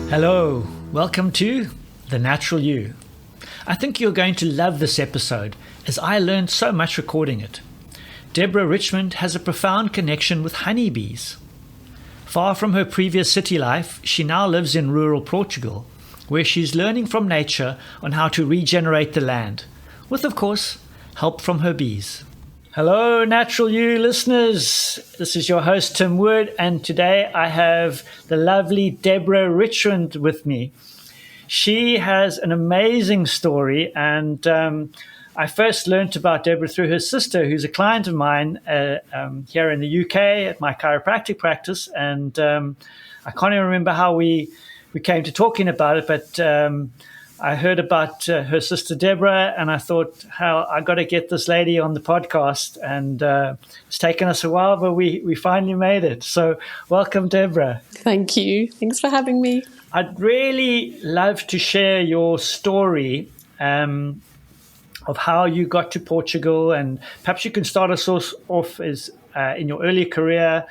Hello, welcome to The Natural You. I think you're going to love this episode as I learned so much recording it. Deborah Richmond has a profound connection with honeybees. Far from her previous city life, she now lives in rural Portugal, where she's learning from nature on how to regenerate the land, with, of course, help from her bees. Hello, Natural You listeners. This is your host, Tim Wood, and today I have the lovely Deborah Richmond with me. She has an amazing story, and I first learned about Deborah through her sister, who's a client of mine here in the UK at my chiropractic practice, and I can't even remember how we came to talking about it, but I heard about her sister Deborah, and I thought, how I got to get this lady on the podcast. And it's taken us a while, but we finally made it. So welcome, Deborah. Thank you. Thanks for having me. I'd really love to share your story of how you got to Portugal, and perhaps you can start us off as in your early career,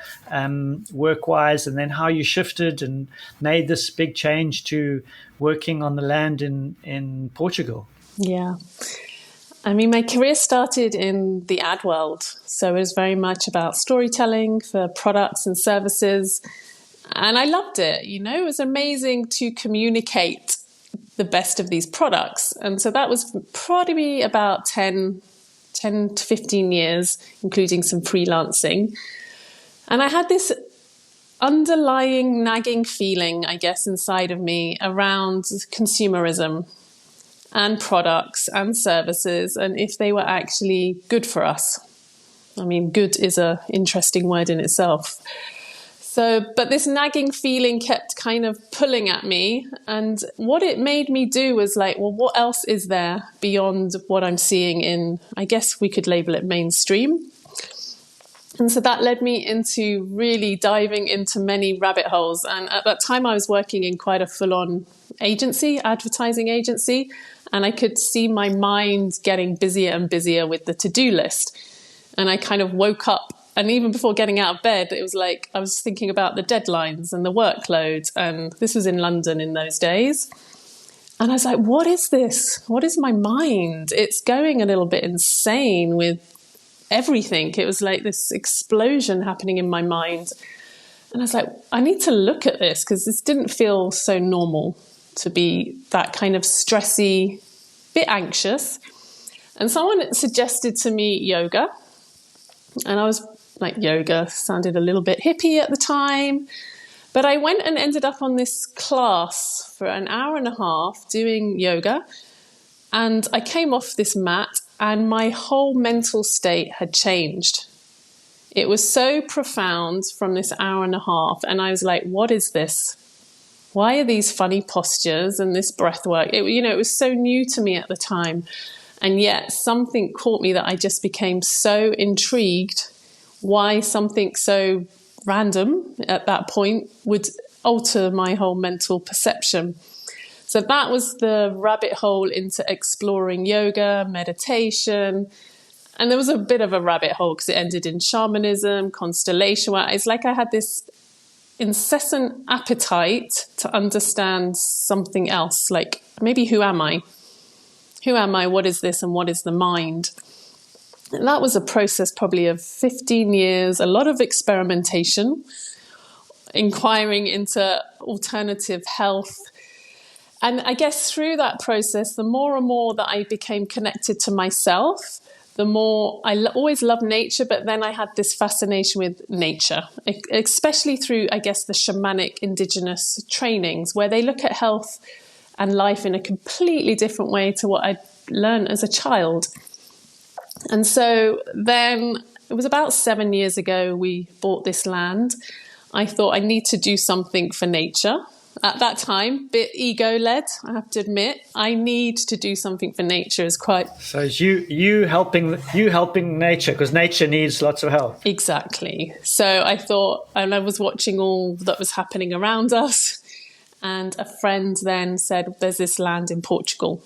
work-wise, and then how you shifted and made this big change to working on the land in Portugal. Yeah. I mean, my career started in the ad world. So it was very much about storytelling for products and services. And I loved it. You know, it was amazing to communicate the best of these products. And so that was probably about 10 to 15 years, including some freelancing. And I had this underlying nagging feeling, I guess, inside of me around consumerism and products and services, and if they were actually good for us. I mean, good is an interesting word in itself. But this nagging feeling kept kind of pulling at me. And what it made me do was like, well, what else is there beyond what I'm seeing in, I guess we could label it mainstream. And so that led me into really diving into many rabbit holes. And at that time I was working in quite a full-on agency, advertising agency. And I could see my mind getting busier and busier with the to-do list. And I kind of woke up. And even before getting out of bed, it was like I was thinking about the deadlines and the workload. And this was in London in those days. And I was like, what is this? What is my mind? It's going a little bit insane with everything. It was like this explosion happening in my mind. And I was like, I need to look at this because this didn't feel so normal to be that kind of stressy, bit anxious. And someone suggested to me yoga. And I was like, yoga sounded a little bit hippie at the time. But I went and ended up on this class for an hour and a half doing yoga. And I came off this mat and my whole mental state had changed. It was so profound from this hour and a half. And I was like, what is this? Why are these funny postures and this breath work? It was so new to me at the time. And yet something caught me that I just became so intrigued why something so random at that point would alter my whole mental perception. So that was the rabbit hole into exploring yoga, meditation. And there was a bit of a rabbit hole because it ended in shamanism, constellation work. It's like I had this incessant appetite to understand something else. Like, maybe who am I? Who am I? What is this? And what is the mind? And that was a process probably of 15 years, a lot of experimentation, inquiring into alternative health. And I guess through that process, the more and more that I became connected to myself, the more I always loved nature, but then I had this fascination with nature, especially through, I guess, the shamanic indigenous trainings, where they look at health and life in a completely different way to what I'd learned as a child. And so then it was about 7 years ago we bought this land. I thought I need to do something for nature. At that time, bit ego-led, I have to admit. I need to do something for nature is quite... So it's you helping nature, because nature needs lots of help. Exactly. So I thought, and I was watching all that was happening around us, and a friend then said, there's this land in Portugal.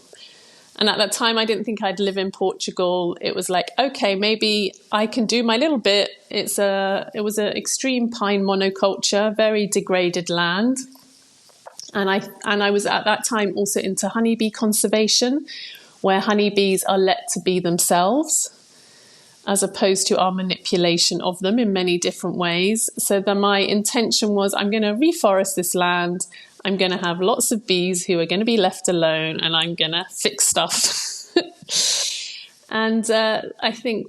And at that time, I didn't think I'd live in Portugal. It was like, okay, maybe I can do my little bit. It was an extreme pine monoculture, very degraded land. And I was at that time also into honeybee conservation, where honeybees are let to be themselves, as opposed to our manipulation of them in many different ways. So then my intention was, I'm going to reforest this land. I'm going to have lots of bees who are going to be left alone, and I'm going to fix stuff. And I think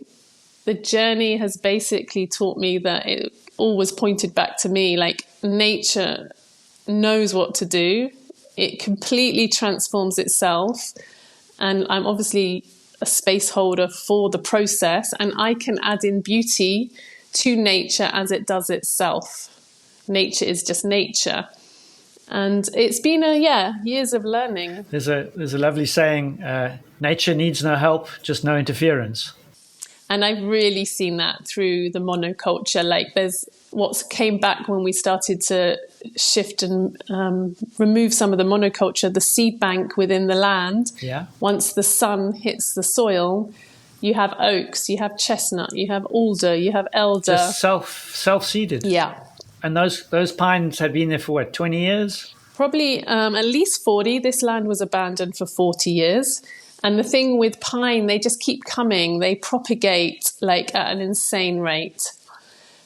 the journey has basically taught me that it always pointed back to me, like nature knows what to do. It completely transforms itself. And I'm obviously a space holder for the process, and I can add in beauty to nature as it does itself. Nature is just nature. And it's been years of learning. There's a lovely saying, nature needs no help, just no interference. And I've really seen that through the monoculture. Like there's what came back when we started to shift and remove some of the monoculture, the seed bank within the land. Yeah. Once the sun hits the soil, you have oaks, you have chestnut, you have alder, you have elder. Just self-seeded. Yeah. And those pines had been there for what, 20 years? Probably at least 40. This land was abandoned for 40 years. And the thing with pine, they just keep coming. They propagate like at an insane rate.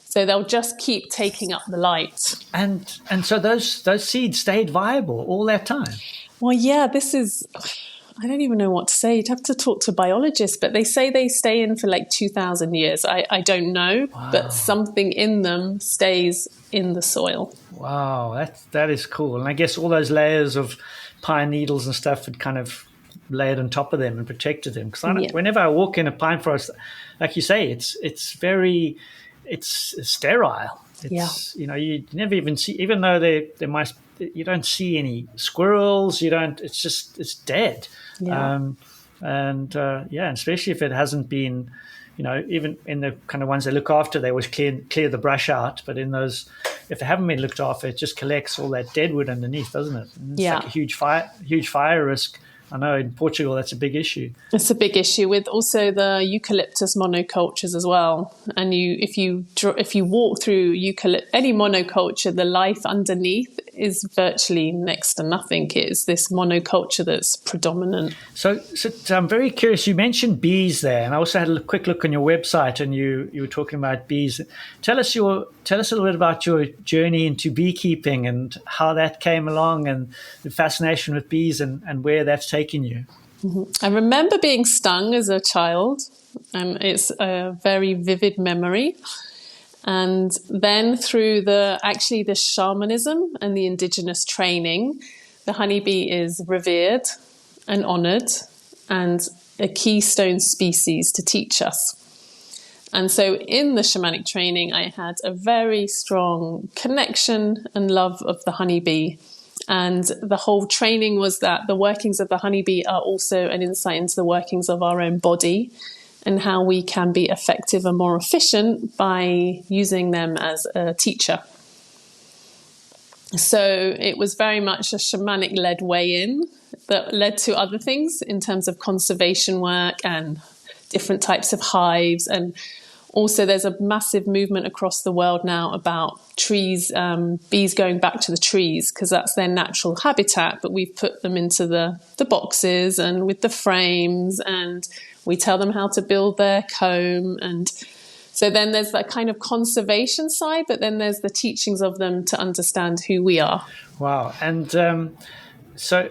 So they'll just keep taking up the light. And so those seeds stayed viable all that time? Well, yeah, I don't even know what to say. You'd have to talk to biologists, but they say they stay in for like 2,000 years. I don't know, wow. But something in them stays in the soil. Wow, that is cool. And I guess all those layers of pine needles and stuff had kind of layered on top of them and protected them. Because whenever I walk in a pine forest, like you say, it's sterile. You never even see, even though there might, you don't see any squirrels. It's dead. Yeah. And especially if it hasn't been, even in the kind of ones they look after, they always clear the brush out. But in those, if they haven't been looked after, it just collects all that dead wood underneath, doesn't it? And it's like a huge fire risk. I know in Portugal that's a big issue. It's a big issue with also the eucalyptus monocultures as well. And if you walk through any monoculture, the life underneath is virtually next to nothing. It's this monoculture that's predominant. So I'm very curious. You mentioned bees there, and I also had a quick look on your website, and you were talking about bees. Tell us a little bit about your journey into beekeeping and how that came along, and the fascination with bees and where that's taken you. Mm-hmm. I remember being stung as a child, and it's a very vivid memory. And then through the shamanism and the indigenous training, the honeybee is revered and honoured and a keystone species to teach us. And so in the shamanic training, I had a very strong connection and love of the honeybee. And the whole training was that the workings of the honeybee are also an insight into the workings of our own body and how we can be effective and more efficient by using them as a teacher. So it was very much a shamanic-led way in that led to other things in terms of conservation work and different types of hives. And also there's a massive movement across the world now about trees, bees going back to the trees because that's their natural habitat, but we've put them into the boxes and with the frames, and we tell them how to build their comb. And so then there's that kind of conservation side, but then there's the teachings of them to understand who we are. Wow. And so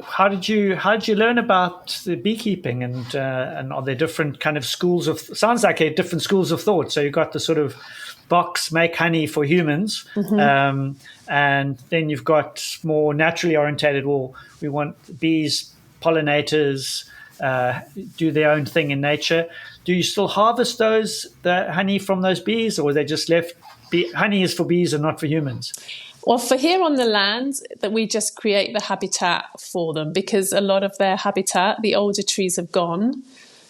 how did you learn about the beekeeping, and are there different kind of schools of, sounds like different schools of thought. So you've got the sort of box, make honey for humans. Mm-hmm. And then you've got more naturally orientated, well, we want bees, pollinators, do their own thing in nature. Do you still harvest the honey from those bees, or are they just left? Honey is for bees and not for humans? Well, for here on the land, that we just create the habitat for them because a lot of their habitat, the older trees have gone.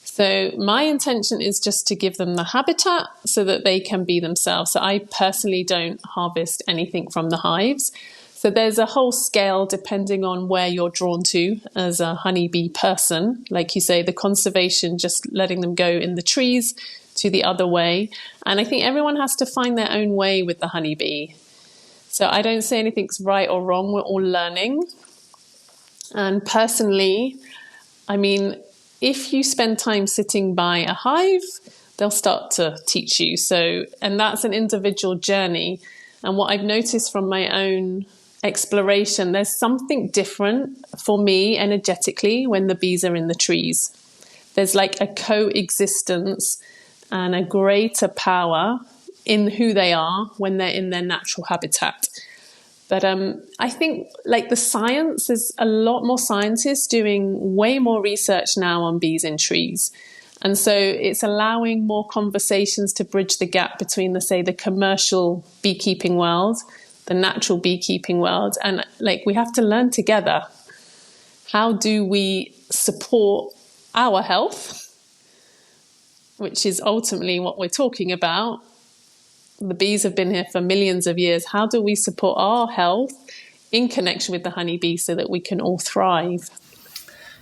So my intention is just to give them the habitat so that they can be themselves. So I personally don't harvest anything from the hives. So there's a whole scale depending on where you're drawn to as a honeybee person. Like you say, the conservation, just letting them go in the trees, to the other way. And I think everyone has to find their own way with the honeybee. So I don't say anything's right or wrong. We're all learning. And personally, I mean, if you spend time sitting by a hive, they'll start to teach you. So, and that's an individual journey. And what I've noticed from my own exploration, there's something different for me energetically when the bees are in the trees. There's like a coexistence and a greater power in who they are when they're in their natural habitat. But I think like the science, there's a lot more scientists doing way more research now on bees in trees. And so it's allowing more conversations to bridge the gap between the commercial beekeeping world, the natural beekeeping world. And like we have to learn together. How do we support our health, which is ultimately what we're talking about? The bees have been here for millions of years. How do we support our health in connection with the honeybee so that we can all thrive?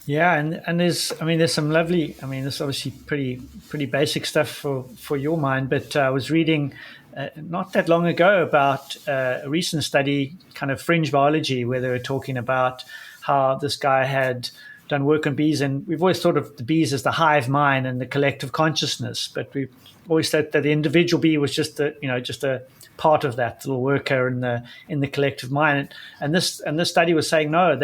Yeah, and there's some lovely, this is obviously pretty basic stuff for your mind, but I was reading not that long ago about a recent study, kind of fringe biology, where they were talking about how this guy had done work on bees, and we've always thought of the bees as the hive mind and the collective consciousness, but we've always thought that the individual bee was just a part of that little worker in the collective mind. And this study was saying no,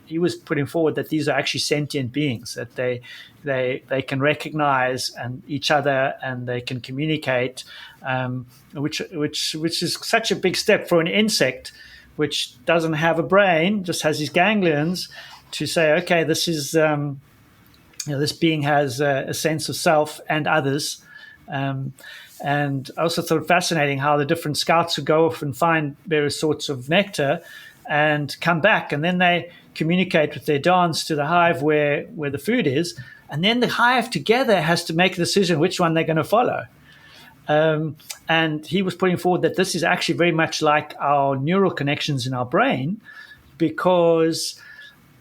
he was putting forward that these are actually sentient beings, that they can recognize each other and they can communicate, which is such a big step for an insect which doesn't have a brain, just has these ganglions, to say, okay, this is this being has a sense of self and others. And I also thought it fascinating how the different scouts would go off and find various sorts of nectar and come back, and then they communicate with their dance to the hive where the food is, and then the hive together has to make a decision which one they're going to follow. And he was putting forward that this is actually very much like our neural connections in our brain, because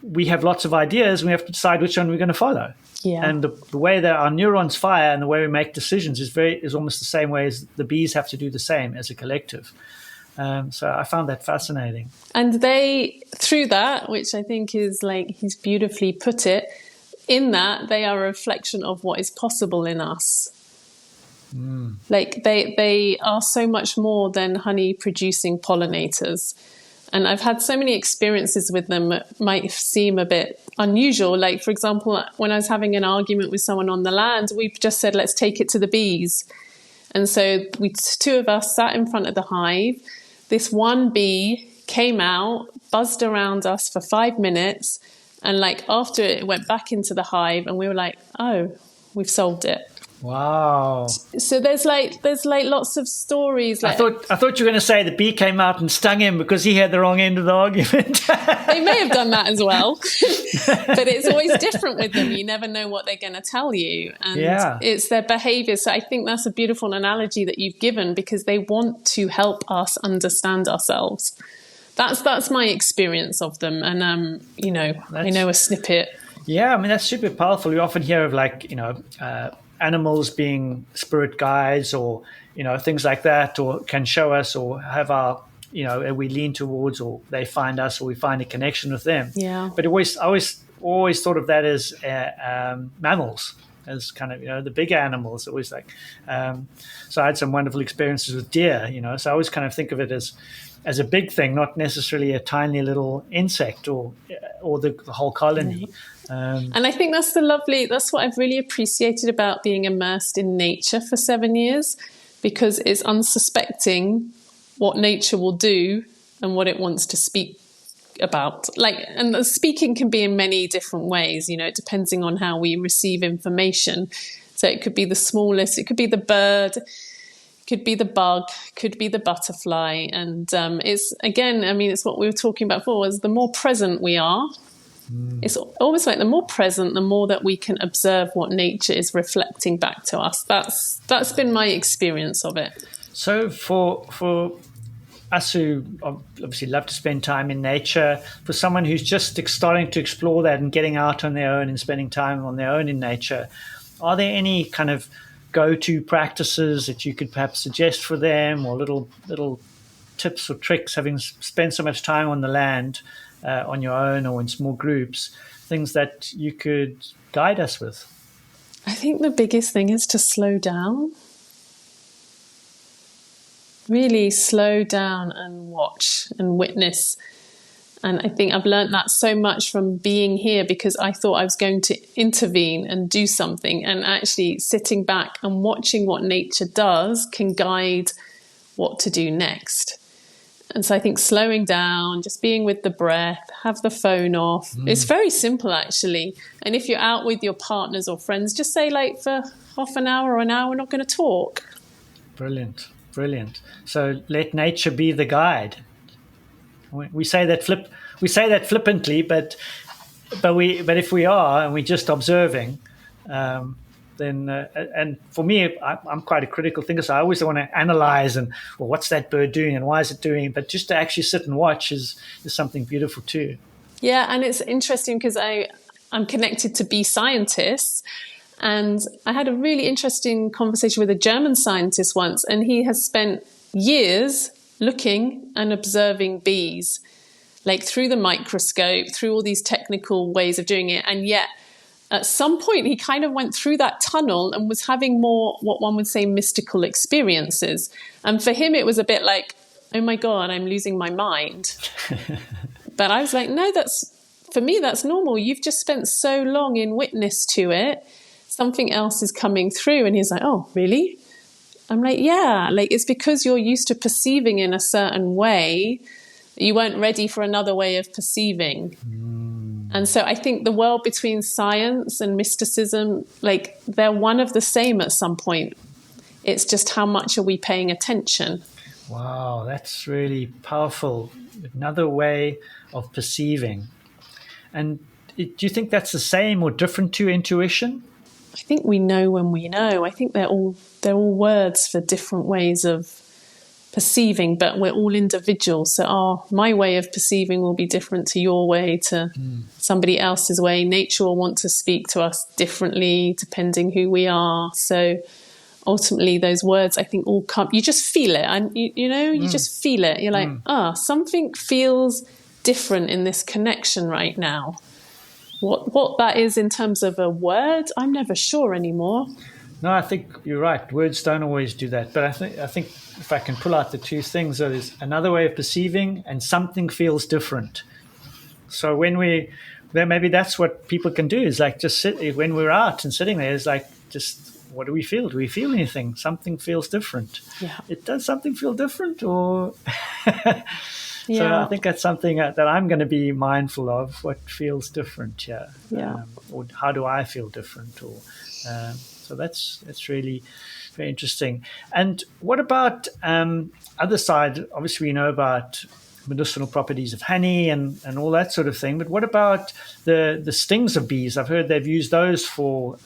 we have lots of ideas and we have to decide which one we're going to follow. Yeah. And the way that our neurons fire and the way we make decisions is almost the same way as the bees have to do the same as a collective. So I found that fascinating. And they, through that, which I think is like he's beautifully put it, in that they are a reflection of what is possible in us. Like they are so much more than honey producing pollinators. And I've had so many experiences with them that might seem a bit unusual. Like, for example, when I was having an argument with someone on the land, we just said, let's take it to the bees. And so two of us sat in front of the hive. This one bee came out, buzzed around us for 5 minutes. And like after it went back into the hive, and we were like, oh, we've solved it. Wow. So there's like lots of stories. Like, I thought you were going to say the bee came out and stung him because he had the wrong end of the argument. They may have done that as well. But it's always different with them. You never know what they're going to tell you. And it's their behavior. So I think that's a beautiful analogy that you've given, because they want to help us understand ourselves. That's my experience of them. And, I know a snippet. Yeah, that's super powerful. We often hear of animals being spirit guides, or things like that, or can show us, or have our we lean towards, or they find us, or we find a connection with them. Yeah. But I always thought of that as mammals, as kind of the bigger animals. Always like so I had some wonderful experiences with deer. So I always kind of think of it as a big thing, not necessarily a tiny little insect or the whole colony. And I think that's what I've really appreciated about being immersed in nature for 7 years, because it's unsuspecting what nature will do and what it wants to speak about. And the speaking can be in many different ways, depending on how we receive information. So it could be the smallest, it could be the bird, it could be the bug, could be the butterfly. And it's what we were talking about before, is the more present we are, it's almost like the more present, the more that we can observe what nature is reflecting back to us. That's been my experience of it. So for us who obviously love to spend time in nature, for someone who's just starting to explore that and getting out on their own and spending time on their own in nature, are there any kind of go-to practices that you could perhaps suggest for them, or little tips or tricks, having spent so much time on the land on your own or in small groups, things that you could guide us with? I think the biggest thing is to slow down. Really slow down and watch and witness. And I think I've learned that so much from being here, because I thought I was going to intervene and do something, and actually sitting back and watching what nature does can guide what to do next. And so I think slowing down, just being with the breath, have the phone off. It's very simple, actually. And if you're out with your partners or friends, just say, like, for half an hour or an hour, we're not going to talk. Brilliant. So let nature be the guide. We say that flippantly, but if we are and we're just observing, then and for me, I'm quite a critical thinker, so I always want to analyze and, well, what's that bird doing and why is it doing it? But just to actually sit and watch is something beautiful too. Yeah, and it's interesting because I'm connected to bee scientists. And I had a really interesting conversation with a German scientist once, and he has spent years looking and observing bees, like through the microscope, through all these technical ways of doing it. And yet, at some point, he kind of went through that tunnel and was having more, what one would say, mystical experiences. And for him, it was a bit like, oh my God, I'm losing my mind. But I was like, no, for me, that's normal. You've just spent so long in witness to it. Something else is coming through. And he's like, oh, really? I'm like, yeah, like it's because you're used to perceiving in a certain way. You weren't ready for another way of perceiving. And so I think the world between science and mysticism, like they're one of the same at some point. It's just how much are we paying attention? Wow, that's really powerful. Another way of perceiving. And do you think that's the same or different to intuition? I think we know when we know. I think they're all words for different ways of perceiving, but we're all individuals. So my way of perceiving will be different to your way, to somebody else's way. Nature will want to speak to us differently depending who we are. So ultimately those words, I think, all come, you just feel it. And you just feel it. You're like, something feels different in this connection right now. What that is in terms of a word, I'm never sure anymore. No, I think you're right. Words don't always do that. But I think if I can pull out the two things, there's another way of perceiving and something feels different. So then maybe that's what people can do, is like just sit, when we're out and sitting there, is like, just, what do we feel? Do we feel anything? Something feels different. Yeah. Does something feel different, or... Yeah. So I think that's something that I'm going to be mindful of, what feels different, or how do I feel different, or so that's really very interesting. And what about other side? Obviously, we know about medicinal properties of honey and all that sort of thing, but what about the stings of bees? I've heard they've used those for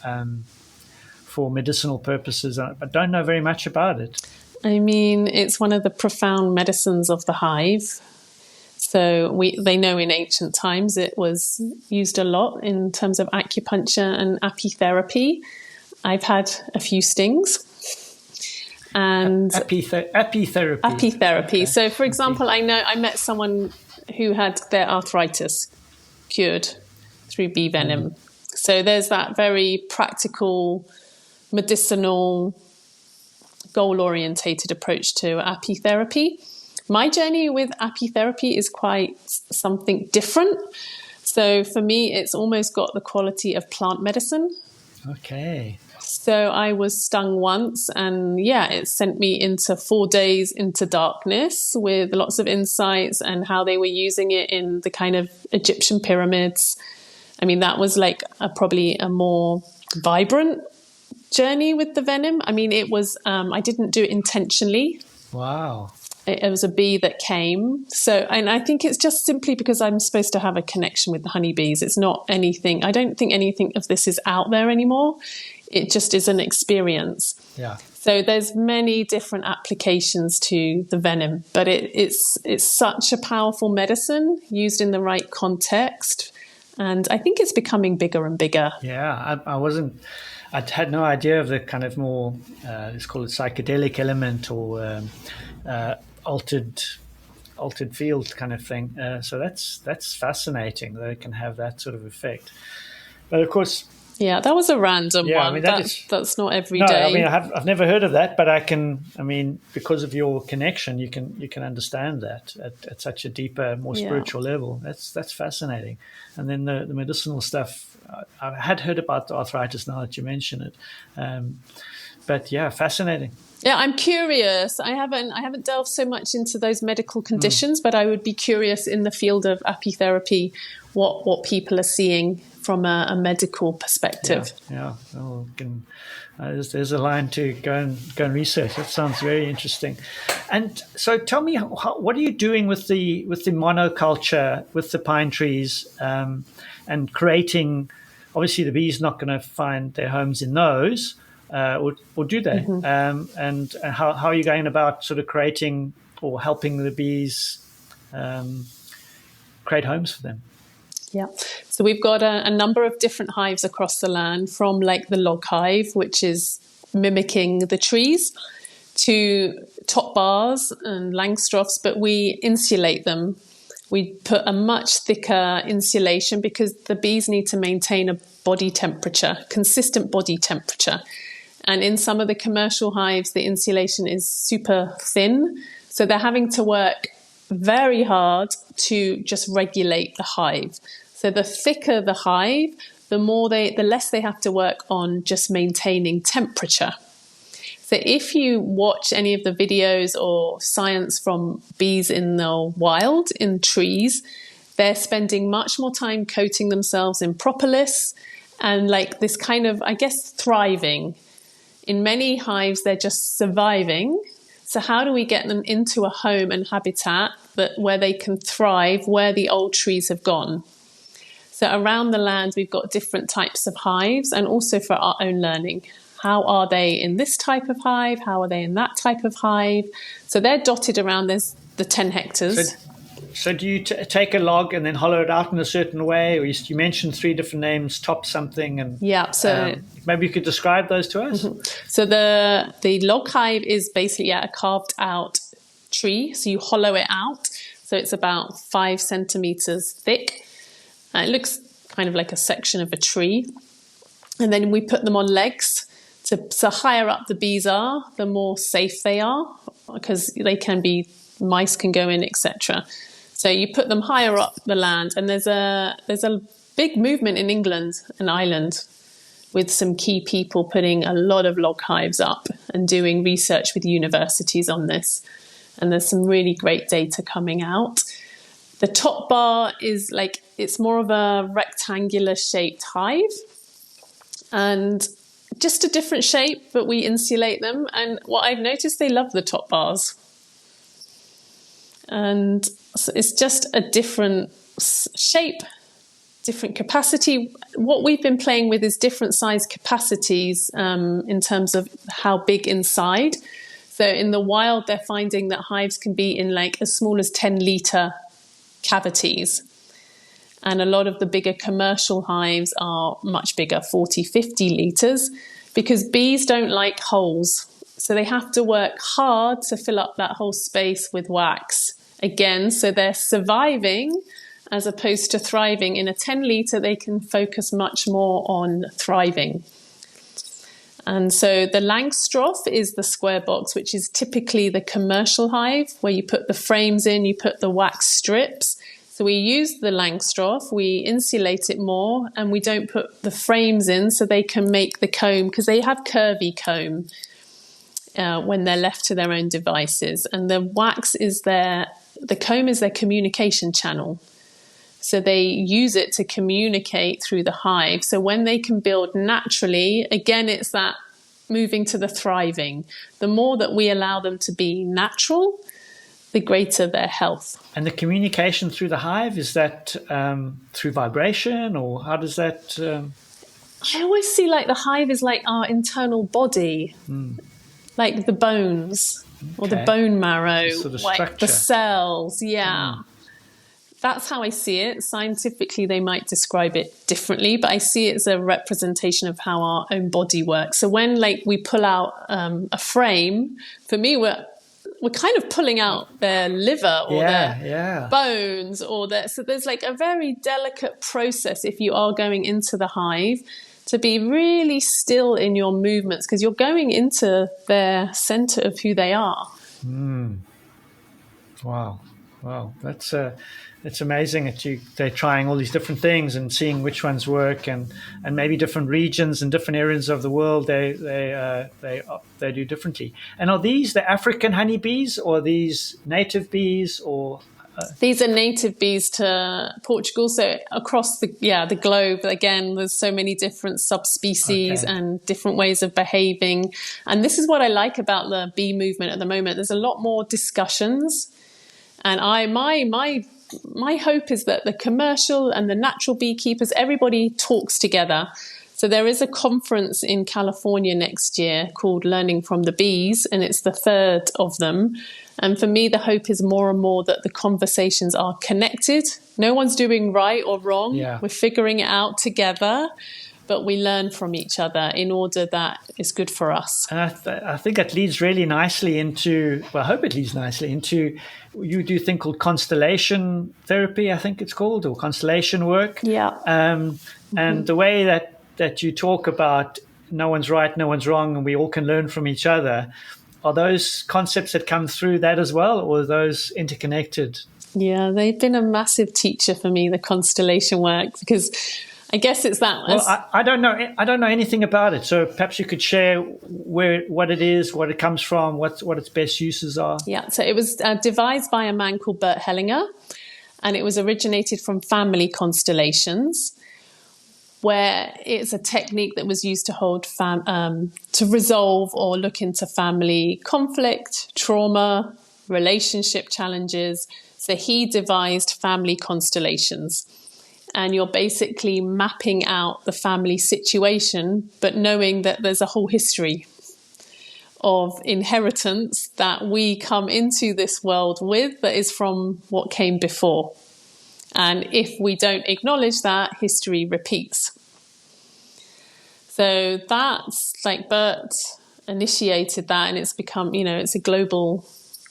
medicinal purposes. I don't know very much about it. I mean, it's one of the profound medicines of the hive. So they know in ancient times it was used a lot in terms of acupuncture and apitherapy. I've had a few stings. And apitherapy. Okay. So, for example, I met someone who had their arthritis cured through bee venom. So there's that very practical, medicinal, goal-orientated approach to apitherapy. My journey with apitherapy is quite something different. So for me, it's almost got the quality of plant medicine. Okay. So I was stung once, and it sent me into 4 days into darkness with lots of insights and how they were using it in the kind of Egyptian pyramids. I mean, that was like probably a more vibrant journey with the venom. I mean, it was, I didn't do it intentionally. Wow. It was a bee that came. So, and I think it's just simply because I'm supposed to have a connection with the honeybees. It's not anything, I don't think anything of this is out there anymore. It just is an experience. Yeah. So there's many different applications to the venom, but it's such a powerful medicine used in the right context. And I think it's becoming bigger and bigger. Yeah, I had no idea of the kind of more, let's call it psychedelic element, or altered altered field kind of thing. So that's fascinating that it can have that sort of effect. But of course, yeah, that was a random yeah, one. I mean, That's not every no, day. I mean, I've never heard of that, but I mean, because of your connection, you can understand that at such a deeper, more spiritual level. That's fascinating. And then the medicinal stuff, I had heard about the arthritis now that you mention it. But yeah, fascinating. Yeah, I'm curious. I haven't delved so much into those medical conditions, but I would be curious in the field of apitherapy what people are seeing from a medical perspective. Yeah. Well, there's a line to go and research. That sounds very interesting. And so, tell me, what are you doing with the monoculture, with the pine trees, and creating? Obviously, the bees not going to find their homes in those. Or do they? Mm-hmm. And how are you going about sort of creating or helping the bees create homes for them? Yeah, so we've got a number of different hives across the land, from like the log hive, which is mimicking the trees, to top bars and langstroths, but we insulate them. We put a much thicker insulation because the bees need to maintain a body temperature, consistent body temperature. And in some of the commercial hives, the insulation is super thin. So they're having to work very hard to just regulate the hive. So the thicker the hive, the less they have to work on just maintaining temperature. So if you watch any of the videos or science from bees in the wild, in trees, they're spending much more time coating themselves in propolis and like this kind of, I guess, thriving. In many hives, they're just surviving. So how do we get them into a home and habitat where they can thrive, where the old trees have gone? So around the land, we've got different types of hives, and also for our own learning. How are they in this type of hive? How are they in that type of hive? So they're dotted around. There's the 10 hectares. So do you take a log and then hollow it out in a certain way? Or you mentioned 3 different names, top something. And yeah, so maybe you could describe those to us? Mm-hmm. So the log hive is basically a carved out tree. So you hollow it out. So it's about 5 centimeters thick. It looks kind of like a section of a tree. And then we put them on legs. So higher up the bees are, the more safe they are, because mice can go in, etc. So you put them higher up the land, and there's a big movement in England and Ireland with some key people putting a lot of log hives up and doing research with universities on this. And there's some really great data coming out. The top bar is it's more of a rectangular shaped hive, and just a different shape, but we insulate them. And what I've noticed, they love the top bars. And so it's just a different shape, different capacity. What we've been playing with is different size capacities in terms of how big inside. So in the wild, they're finding that hives can be in as small as 10-litre cavities. And a lot of the bigger commercial hives are much bigger, 40, 50 litres, because bees don't like holes. So they have to work hard to fill up that whole space with wax. Again, so they're surviving as opposed to thriving. In a 10-litre, they can focus much more on thriving. And so the Langstroth is the square box, which is typically the commercial hive, where you put the frames in, you put the wax strips. So we use the Langstroth, we insulate it more, and we don't put the frames in so they can make the comb, because they have curvy comb when they're left to their own devices. And the wax is the comb is their communication channel. So they use it to communicate through the hive. So when they can build naturally, again, it's that moving to the thriving. The more that we allow them to be natural, the greater their health. And the communication through the hive, is that through vibration, or how does that... I always see the hive is like our internal body, like the bones or the bone marrow, sort of like structure. the cells. Yeah. That's how I see it. Scientifically, they might describe it differently, but I see it as a representation of how our own body works. So when we pull out a frame, for me, we're kind of pulling out their liver or their bones so there's like a very delicate process if you are going into the hive to be really still in your movements, because you're going into their center of who they are. Wow. It's amazing that they're trying all these different things and seeing which ones work, and maybe different regions and different areas of the world they do differently. And are these the African honeybees, or these native bees, or? These are native bees to Portugal. So across the globe, again, there's so many different subspecies and different ways of behaving. And this is what I like about the bee movement at the moment. There's a lot more discussions. And my hope is that the commercial and the natural beekeepers, everybody talks together. So there is a conference in California next year called Learning from the Bees, and it's the third of them. And for me, the hope is more and more that the conversations are connected. No one's doing right or wrong. Yeah. We're figuring it out together, but we learn from each other in order that it's good for us. And I think that leads really nicely into, well, I hope it leads nicely into, you do a thing called constellation therapy, I think it's called, or constellation work. Yeah. And the way that you talk about no one's right, no one's wrong, and we all can learn from each other, are those concepts that come through that as well, or are those interconnected? Yeah, they've been a massive teacher for me, the constellation work, because I guess it's that. Well, I don't know anything about it, so perhaps you could share what it is, what it comes from, what its best uses are. Yeah, so it was devised by a man called Bert Hellinger, and it was originated from family constellations, where it's a technique that was used to hold to resolve or look into family conflict, trauma, relationship challenges. So he devised family constellations. And you're basically mapping out the family situation, but knowing that there's a whole history of inheritance that we come into this world with that is from what came before. And if we don't acknowledge that, history repeats. So that's like Bert initiated that, and it's become, it's a global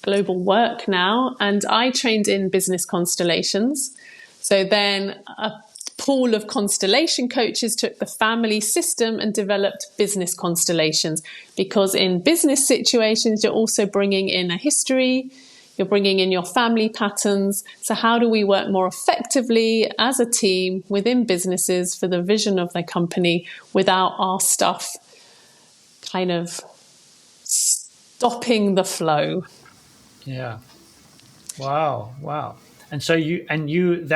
work now. And I trained in business constellations. So then a pool of constellation coaches took the family system and developed business constellations, because in business situations, you're also bringing in a history, you're bringing in your family patterns. So how do we work more effectively as a team within businesses for the vision of their company without our stuff kind of stopping the flow? Yeah. Wow. And so you're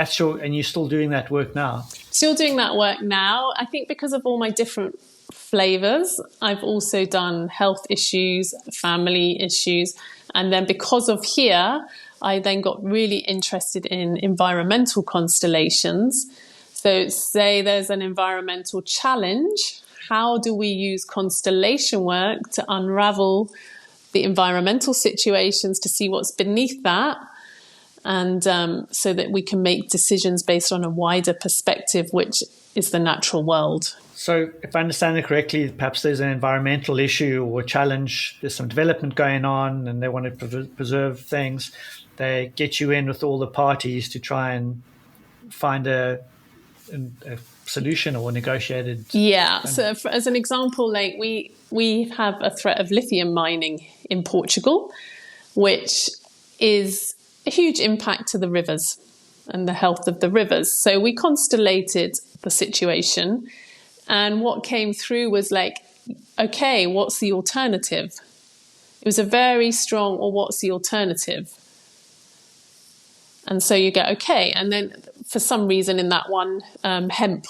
still doing that work now? Still doing that work now. I think because of all my different flavors, I've also done health issues, family issues. And then because of here, I then got really interested in environmental constellations. So say there's an environmental challenge, how do we use constellation work to unravel the environmental situations to see what's beneath that? And so that we can make decisions based on a wider perspective, which is the natural world. So if I understand it correctly, perhaps there's an environmental issue or challenge, there's some development going on and they want to preserve things. They get you in with all the parties to try and find a solution or negotiated. Yeah, so as an example, like we have a threat of lithium mining in Portugal, which is a huge impact to the rivers and the health of the rivers. So we constellated the situation, and what came through was like, okay, what's the alternative? It was a very strong, or what's the alternative? And so you go, okay. And then for some reason in that one, hemp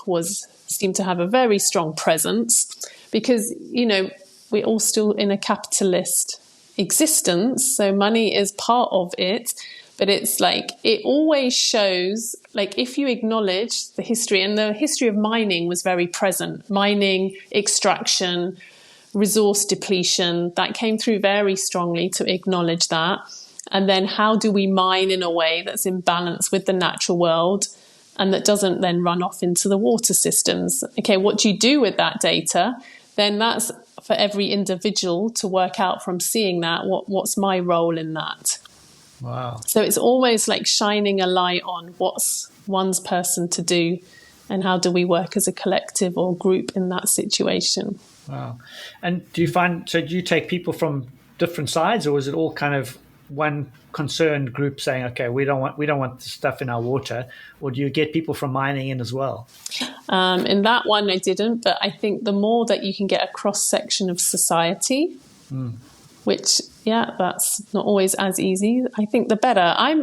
seemed to have a very strong presence because, we're all still in a capitalist existence. So money is part of it. But it's like, it always shows, like, if you acknowledge the history, and the history of mining was very present, mining, extraction, resource depletion, that came through very strongly to acknowledge that. And then how do we mine in a way that's in balance with the natural world and that doesn't then run off into the water systems? Okay, what do you do with that data? Then that's for every individual to work out from seeing that what's my role in that. Wow. So it's almost like shining a light on what's one's person to do and how do we work as a collective or group in that situation. Wow. And do you take people from different sides, or is it all kind of one concerned group saying, okay, we don't want this stuff in our water, or do you get people from mining in as well? In that one, I didn't, but I think the more that you can get a cross section of society, which, that's not always as easy, I think the better. I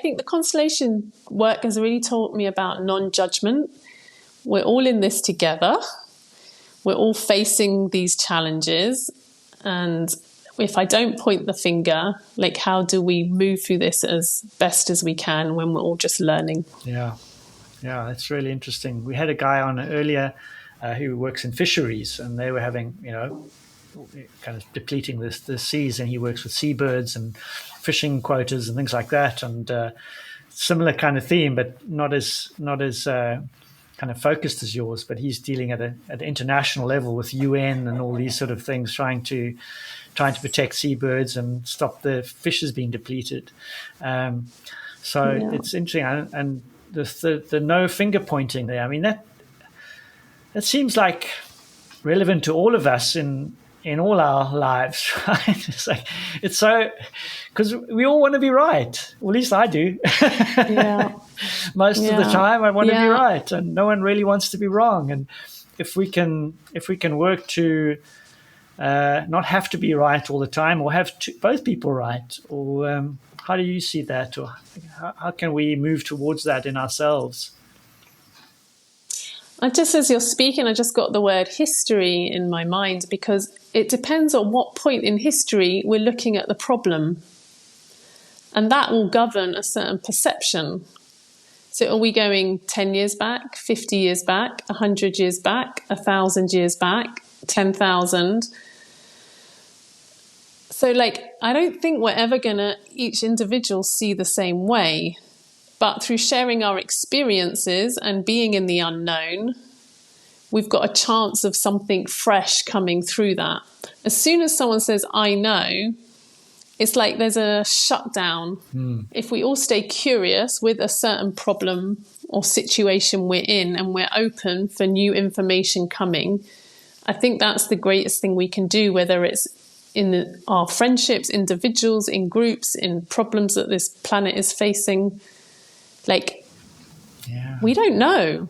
think the constellation work has really taught me about non-judgment. We're all in this together. We're all facing these challenges. And if I don't point the finger, like, how do we move through this as best as we can when we're all just learning? Yeah, that's really interesting. We had a guy on earlier who works in fisheries, and they were having, kind of depleting the seas, and he works with seabirds and fishing quotas and things like that, and similar kind of theme, but not as kind of focused as yours. But he's dealing at an international level with UN and all these sort of things, trying to protect seabirds and stop the fishes being depleted. It's interesting, and the no finger pointing there. I mean, that seems like relevant to all of us in all our lives, right? It's so, because we all want to be right. Well, at least I do. Yeah. Most of the time, I want to be right, and no one really wants to be wrong. And if we can work to not have to be right all the time, or have both people right, or how do you see that, or how can we move towards that in ourselves? Just as you're speaking, I just got the word history in my mind, because it depends on what point in history we're looking at the problem. And that will govern a certain perception. So are we going 10 years back, 50 years back, 100 years back, 1,000 years back, 10,000? So, I don't think we're ever going to, each individual, see the same way. But through sharing our experiences and being in the unknown, we've got a chance of something fresh coming through that. As soon as someone says, I know, it's like there's a shutdown. If we all stay curious with a certain problem or situation we're in, and we're open for new information coming, I think that's the greatest thing we can do, whether it's in our friendships, individuals, in groups, in problems that this planet is facing. We don't know.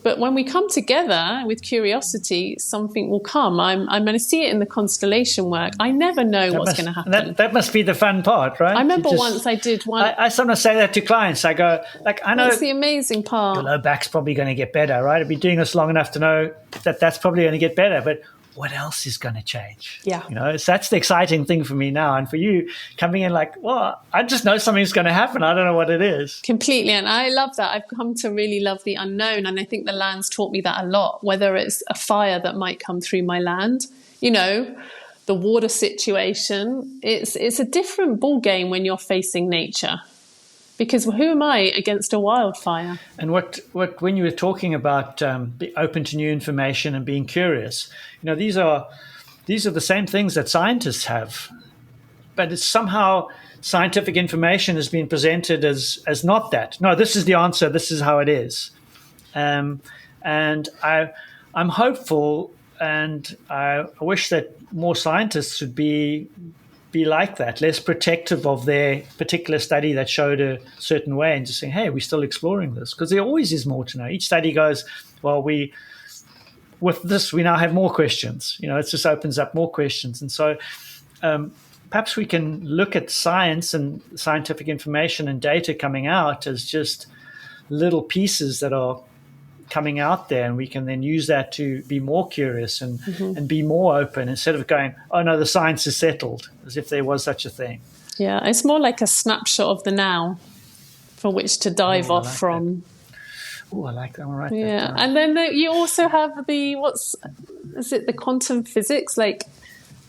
But when we come together with curiosity, something will come. I'm going to see it in the constellation work. I never know what's going to happen. That must be the fun part, right? I remember once I did one. I sometimes say that to clients. I go, I know. That's the amazing part. Your low back's probably going to get better, right? I've been doing this long enough to know that that's probably going to get better. But what else is going to change? Yeah. So that's the exciting thing for me now. And for you, coming in I just know something's going to happen. I don't know what it is. Completely. And I love that. I've come to really love the unknown. And I think the land's taught me that a lot, whether it's a fire that might come through my land, the water situation. It's a different ball game when you're facing nature. Because who am I against a wildfire? And what when you were talking about be open to new information and being curious, these are the same things that scientists have, but it's somehow scientific information has been presented as not that. No, this is the answer. This is how it is. And I'm hopeful, and I wish that more scientists would be like that, less protective of their particular study that showed a certain way, and just saying, hey, we're still exploring this, because there always is more to know. Each study goes, well, with this, we now have more questions. It just opens up more questions. And so perhaps we can look at science and scientific information and data coming out as just little pieces that are coming out there, and we can then use that to be more curious and be more open, instead of going, oh no, the science is settled, as if there was such a thing. Yeah, it's more like a snapshot of the now for which to dive off from. Oh, I like that. All right. Yeah, and then you also have the quantum physics?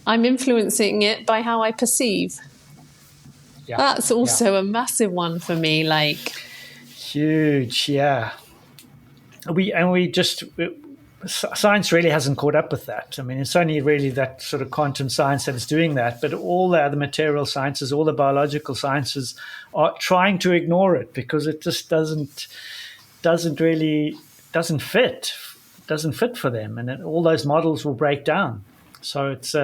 I'm influencing it by how I perceive. Yeah. That's also a massive one for me. Huge, yeah. We science really hasn't caught up with that. I mean, it's only really that sort of quantum science that is doing that, but all the other material sciences, all the biological sciences are trying to ignore it because it just doesn't fit for them, and all those models will break down. So it's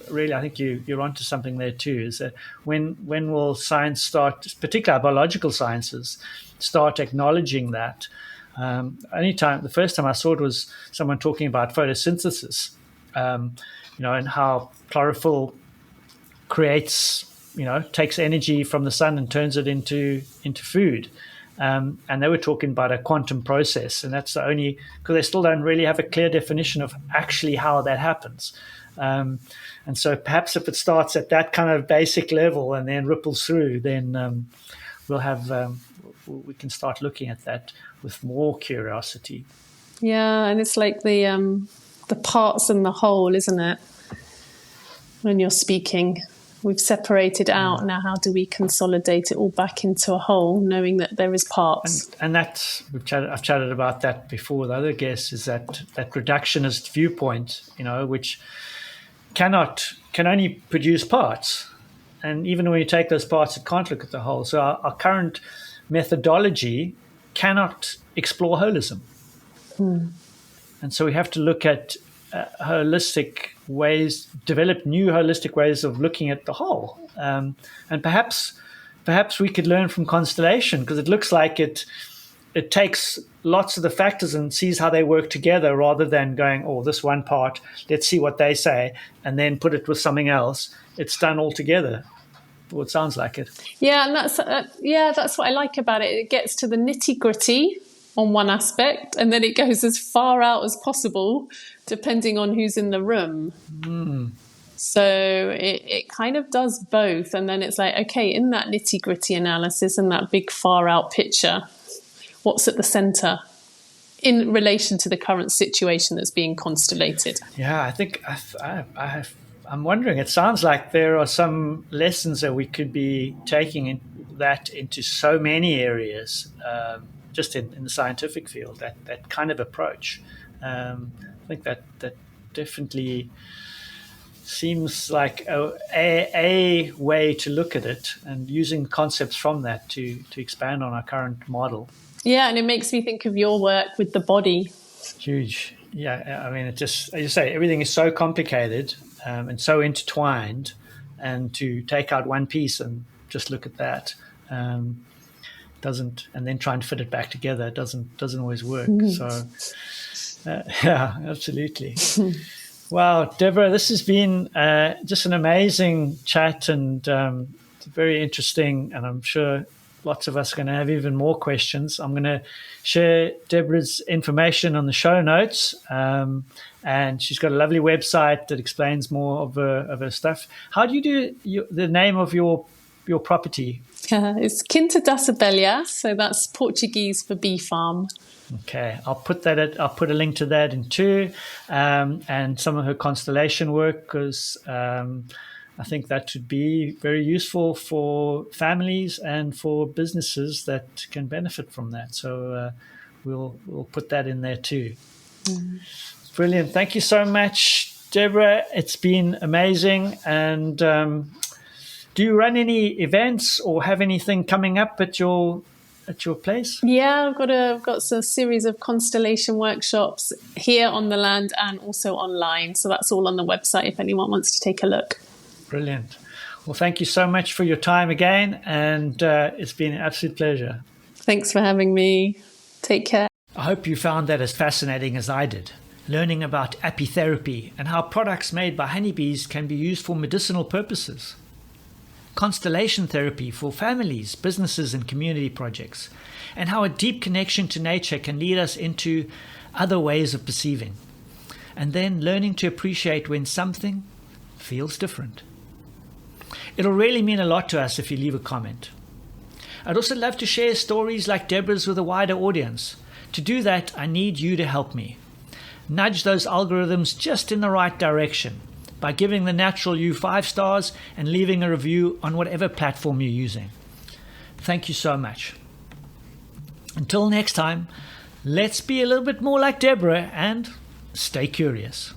really, I think you're onto something there too. Is that when will science start, particularly biological sciences, start acknowledging that? The first time I saw it was someone talking about photosynthesis, and how chlorophyll takes energy from the sun and turns it into food. And they were talking about a quantum process, and that's the only, because they still don't really have a clear definition of actually how that happens. And so perhaps if it starts at that kind of basic level and then ripples through, then we can start looking at that with more curiosity. Yeah, and it's like the parts and the whole, isn't it? When you're speaking, we've separated out. Now, how do we consolidate it all back into a whole, knowing that there is parts? And that's I've chatted about that before with other guests. Is that reductionist viewpoint, which can only produce parts, and even when you take those parts, it can't look at the whole. So our current methodology cannot explore holism, and so we have to look at holistic ways, develop new holistic ways of looking at the whole, and perhaps we could learn from constellation, because it looks like it takes lots of the factors and sees how they work together, rather than going, oh, this one part, let's see what they say, and then put it with something else. It's done all together. Well, it sounds like it. Yeah, and that's what I like about it. It gets to the nitty-gritty on one aspect, and then it goes as far out as possible, depending on who's in the room. So it kind of does both, and then it's like, okay, in that nitty-gritty analysis and that big far out picture, what's at the center in relation to the current situation that's being constellated? Yeah, I think I'm wondering, it sounds like there are some lessons that we could be taking into so many areas, just in the scientific field, that kind of approach. I think that definitely seems like a way to look at it, and using concepts from that to expand on our current model. Yeah, and it makes me think of your work with the body. Huge. Yeah, I mean, it just, as you say, everything is so complicated and so intertwined, and to take out one piece and just look at that doesn't, and then try and fit it back together doesn't always work. So, yeah, absolutely. Wow, Deborah, this has been just an amazing chat, and very interesting, and I'm sure lots of us are going to have even more questions. I'm going to share Deborah's information on the show notes, and she's got a lovely website that explains more of her stuff. How do you do the name of your property? It's Quinta das Abelhas, so that's Portuguese for bee farm. Okay, I'll put a link to that in too, and some of her constellation work, because I think that would be very useful for families and for businesses that can benefit from that. So we'll put that in there too. Brilliant. Thank you so much, Deborah. It's been amazing. And do you run any events or have anything coming up at your place? Yeah, I've got a series of constellation workshops here on the land and also online. So that's all on the website if anyone wants to take a look. Brilliant. Well, thank you so much for your time again, and it's been an absolute pleasure. Thanks for having me. Take care. I hope you found that as fascinating as I did, learning about apitherapy and how products made by honeybees can be used for medicinal purposes. Constellation therapy for families, businesses and community projects, and how a deep connection to nature can lead us into other ways of perceiving. And then learning to appreciate when something feels different. It'll really mean a lot to us if you leave a comment. I'd also love to share stories like Deborah's with a wider audience. To do that, I need you to help me. Nudge those algorithms just in the right direction by giving The Natural You 5 stars and leaving a review on whatever platform you're using. Thank you so much. Until next time, Let's be a little bit more like Deborah and stay curious.